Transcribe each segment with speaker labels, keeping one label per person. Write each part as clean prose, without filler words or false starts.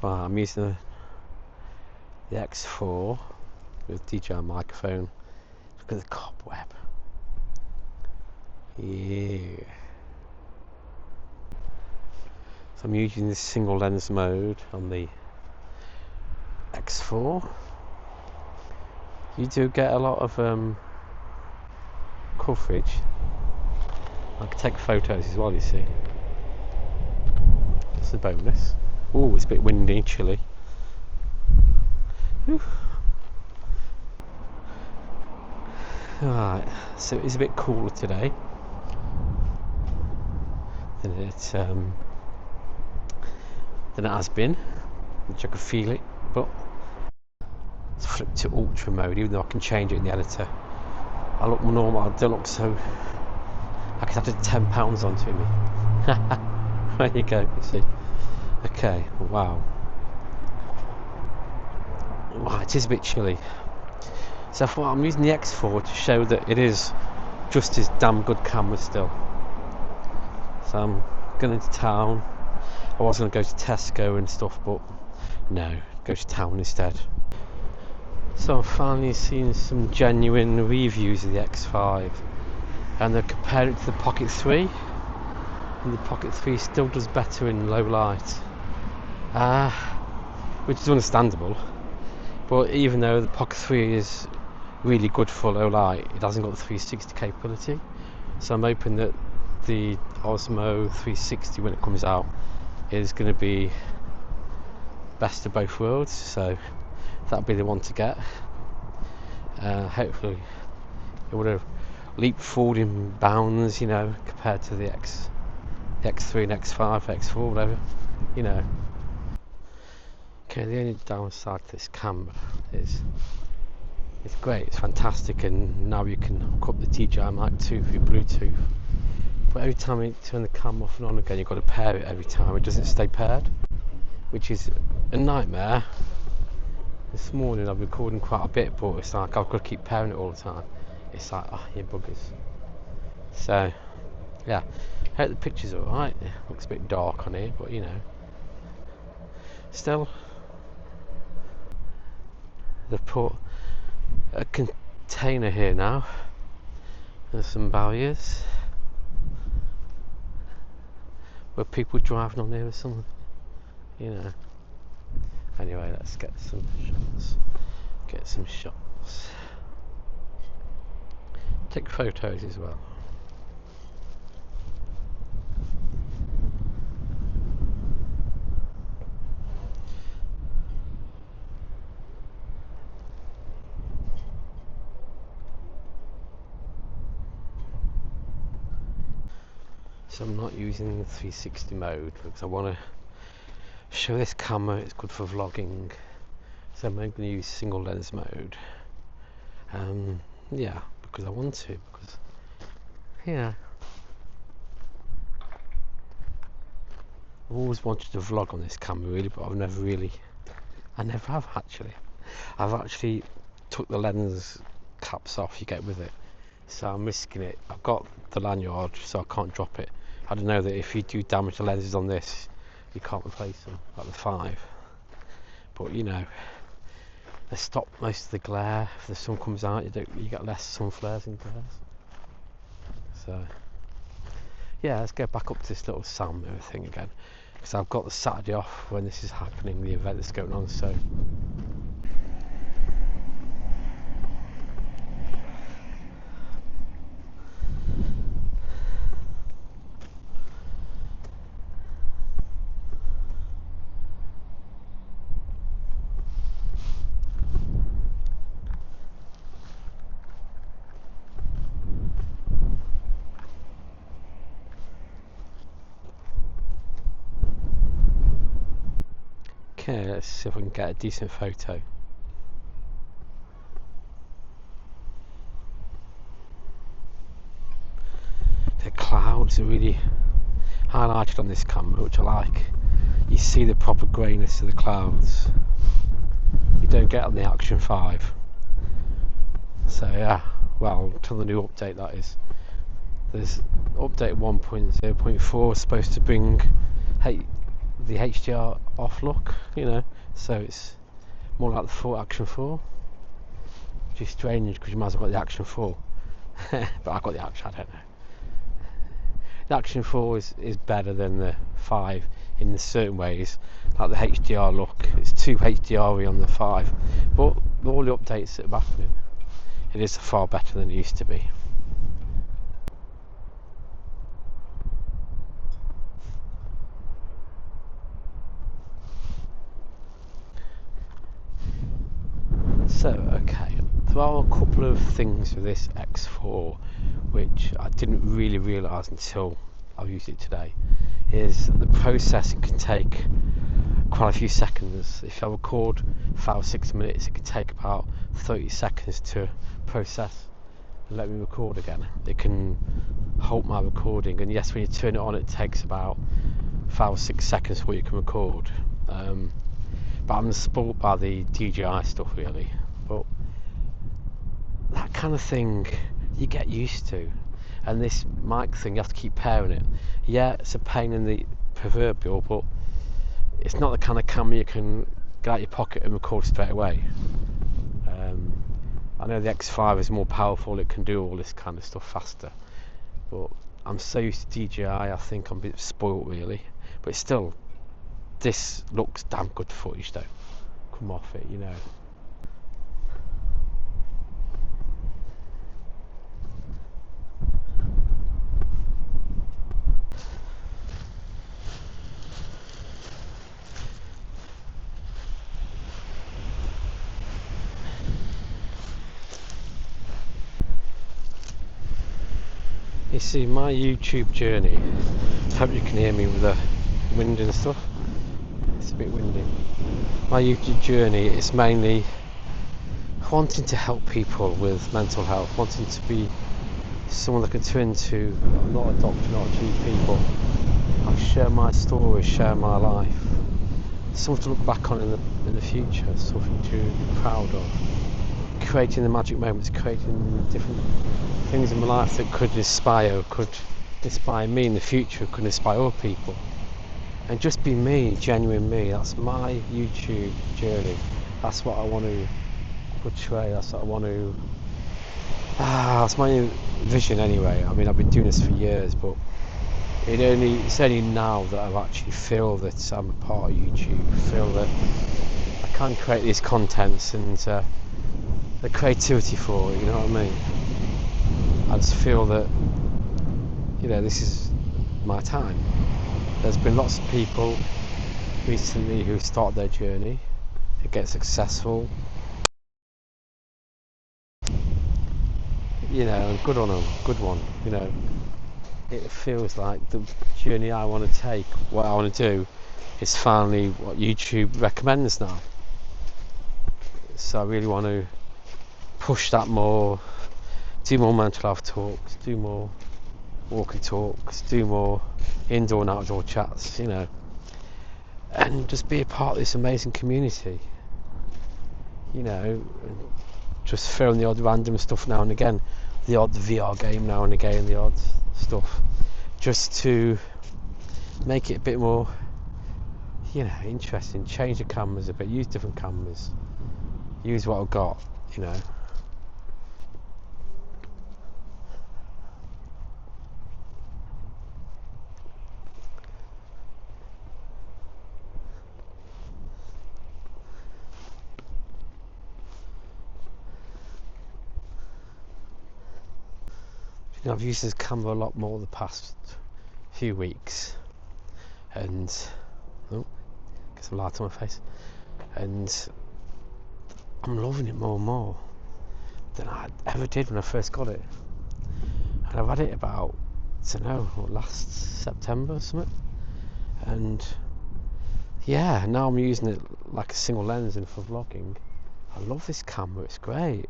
Speaker 1: Well, I'm using the X4 with DJI microphone. Look at the cobweb. Yeah. So I'm using this single lens mode on the X4. You do get a lot of coverage. I can take photos as well, you see. That's a bonus. Oh, it's a bit windy, chilly. Alright, so it's a bit cooler today than it has been, which I can feel it, but it's flipped to ultra mode, even though I can change it in the editor. I look normal, I don't look so... I could add 10 pounds onto me. There you go, you see. Okay, wow. Wow, it is a bit chilly. So I'm using the X4 to show that it is just as damn good camera still. So I'm going into town. I was going to go to Tesco and stuff, but no, go to town instead. So I've finally seen some genuine reviews of the X5, and they're comparing it to the Pocket 3, and the Pocket 3 still does better in low light, which is understandable. But even though the Pocket 3 is really good for low light, it hasn't got the 360 capability. So I'm hoping that the Osmo 360, when it comes out, is going to be best of both worlds. So that'll be the one to get. Hopefully it would have leaped forward in bounds, you know, compared to the X3 and X5, X4, whatever, you know. Okay, the only downside to this camera is it's great, it's fantastic, and now you can hook up the DJI MIC 2 through Bluetooth. But every time you turn the camera off and on again, you've got to pair it every time. It doesn't stay paired, which is a nightmare. This morning I'm recording quite a bit, but it's like I've got to keep pairing it all the time. It's like, oh, you buggers. So, yeah, I hope the picture's alright. It looks a bit dark on here, but you know. Still, they've put a container here now. There's some barriers where people driving on there or something, you know. Anyway, let's get some shots. Take photos as well. So I'm not using the 360 mode because I want to show this camera it's good for vlogging. So I'm going to use single lens mode. Yeah, because I want to. Because yeah, I've always wanted to vlog on this camera really, but I never have actually. I've actually took the lens caps off you get with it, so I'm risking it. I've got the lanyard, so I can't drop it. I don't know that if you do damage the lenses on this, you can't replace them like the 5. But you know, they stop most of the glare. If the sun comes out, you get less sun flares and glares. So yeah, let's go back up to this little sound mirror thing again, because I've got the Saturday off when this is happening, the event that's going on. So okay, let's see if I can get a decent photo. The clouds are really highlighted on this camera, which I like. You see the proper greyness of the clouds. You don't get on the Action 5. So yeah, well, until the new update that is. There's update 1.0.4 supposed to bring the HDR off look, you know, so it's more like the 4 Action 4. Which is strange because you might as well got the Action 4. But I got the Action, I don't know. The Action 4 is better than the 5 in certain ways, like the HDR look. It's too HDR-y on the 5, but all the updates that are happening, it is far better than it used to be. So, okay, there are a couple of things with this X4 which I didn't really realise until I've used it today. Is the processing can take quite a few seconds. If I record 5 or 6 minutes, it can take about 30 seconds to process and let me record again. It can halt my recording, and yes, when you turn it on, it takes about 5 or 6 seconds before you can record. But I'm spoiled by the DJI stuff, really. But that kind of thing you get used to, and this mic thing, you have to keep pairing it. Yeah, it's a pain in the proverbial, but it's not the kind of camera you can get out your pocket and record straight away. I know the X5 is more powerful, it can do all this kind of stuff faster, but I'm so used to DJI, I think I'm a bit spoiled, really. But still, this looks damn good footage though. Come off it, you know. You see, my YouTube journey, I hope you can hear me with the wind and stuff. It's a bit windy. My YouTube journey is mainly wanting to help people with mental health, wanting to be someone that can turn to. I'm not a doctor, not a GP, but I share my story, share my life. Something to look back on in the future, something to be proud of. Creating the magic moments, creating different things in my life that could inspire me in the future, could inspire other people. And just be me, genuine me. That's my YouTube journey. That's what I want to portray. That's what I want to. That's my vision anyway. I mean, I've been doing this for years, but it's only now that I actually feel that I'm a part of YouTube. Feel that I can create these contents and the creativity for it. You know what I mean? I just feel that, you know, this is my time. There's been lots of people recently who start their journey, who get successful, you know, and good on them, good one, you know. It feels like the journey I want to take, what I want to do, is finally what YouTube recommends now. So I really want to push that more, do more mental health talks, do more walking talks, do more indoor and outdoor chats, you know, and just be a part of this amazing community, you know, and just throwing the odd random stuff now and again, the odd VR game now and again, the odd stuff, just to make it a bit more, you know, interesting, change the cameras a bit, use different cameras, use what I've got, you know. I've used this camera a lot more the past few weeks, and get some light on my face, and I'm loving it more and more than I ever did when I first got it. And I've had it about, I don't know, last September or something, and yeah, now I'm using it like a single lens and for vlogging. I love this camera, it's great.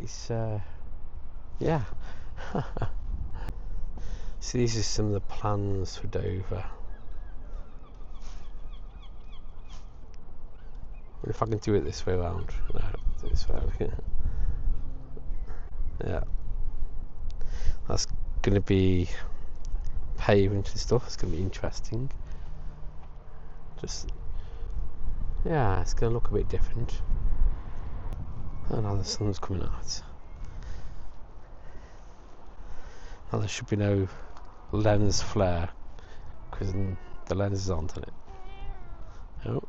Speaker 1: It's yeah. So these are some of the plans for Dover. If I can do it this way around. No, do it this way around. Yeah. That's going to be pavement and stuff. It's going to be interesting. Just, yeah, it's going to look a bit different. And now the sun's coming out. Now there should be no lens flare because the lens aren't on it. Oh.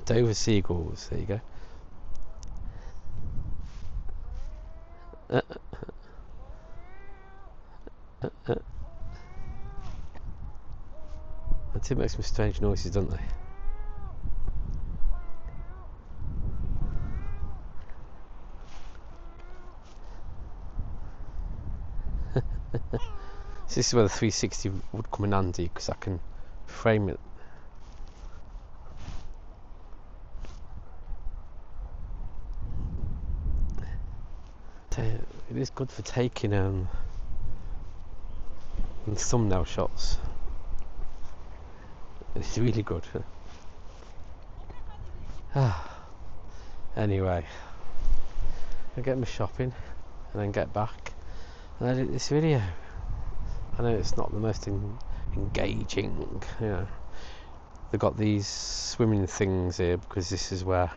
Speaker 1: Dover seagulls, there you go. They do make some strange noises, don't they? So this is where the 360 would come in handy because I can frame it. It is good for taking thumbnail shots. It's really good. Anyway, I'll get my shopping and then get back and edit this video. I know it's not the most engaging, you know. They've got these swimming things here because this is where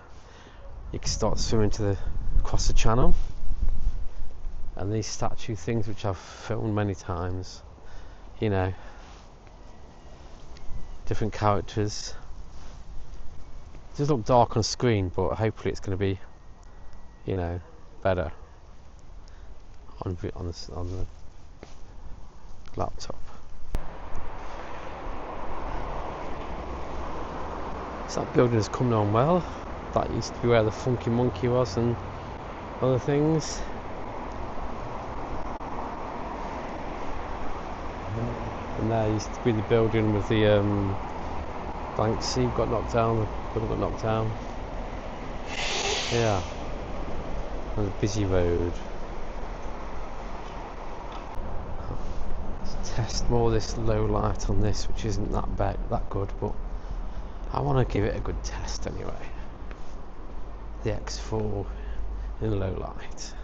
Speaker 1: you can start swimming across the channel. And these statue things which I've filmed many times, you know, different characters. It does look dark on screen, but hopefully it's going to be, you know, better on the laptop. So that building has come on well. That used to be where the Funky Monkey was and other things. And there used to be the building with the Banksy got knocked down, the building got knocked down. Yeah. On a busy road. Let's test more this low light on this, which isn't that good, but I want to give it a good test anyway. The X4 in low light.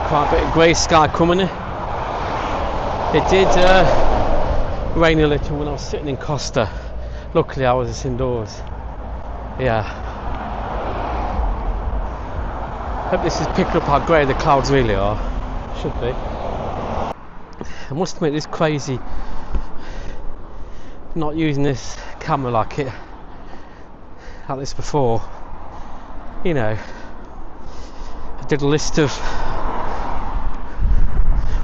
Speaker 1: Quite a bit of grey sky coming in. It did rain a little when I was sitting in Costa. Luckily I was just indoors. Yeah. Hope this is picking up how grey the clouds really are. Should be. I must admit, this crazy not using this camera like this before. You know, I did a list of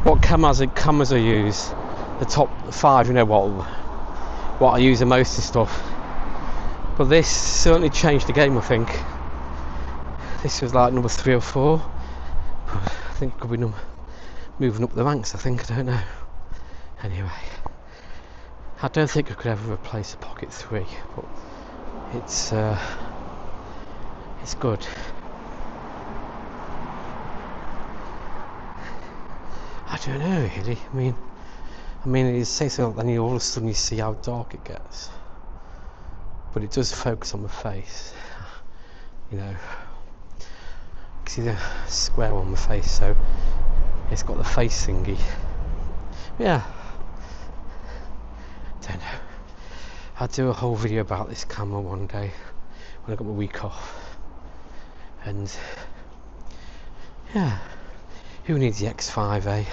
Speaker 1: what cameras I use, the top 5, you know, what I use the most and stuff. But this certainly changed the game, I think. This was like number 3 or 4. I think it could be moving up the ranks, I think, I don't know. Anyway, I don't think I could ever replace a Pocket 3, but it's good. I don't know really. I mean, it says so, then all of a sudden you see how dark it gets. But it does focus on my face. You know, you can see the square on my face, so it's got the face thingy. Yeah. Don't know. I'll do a whole video about this camera one day when I got my week off. And yeah. Who needs the X5, eh?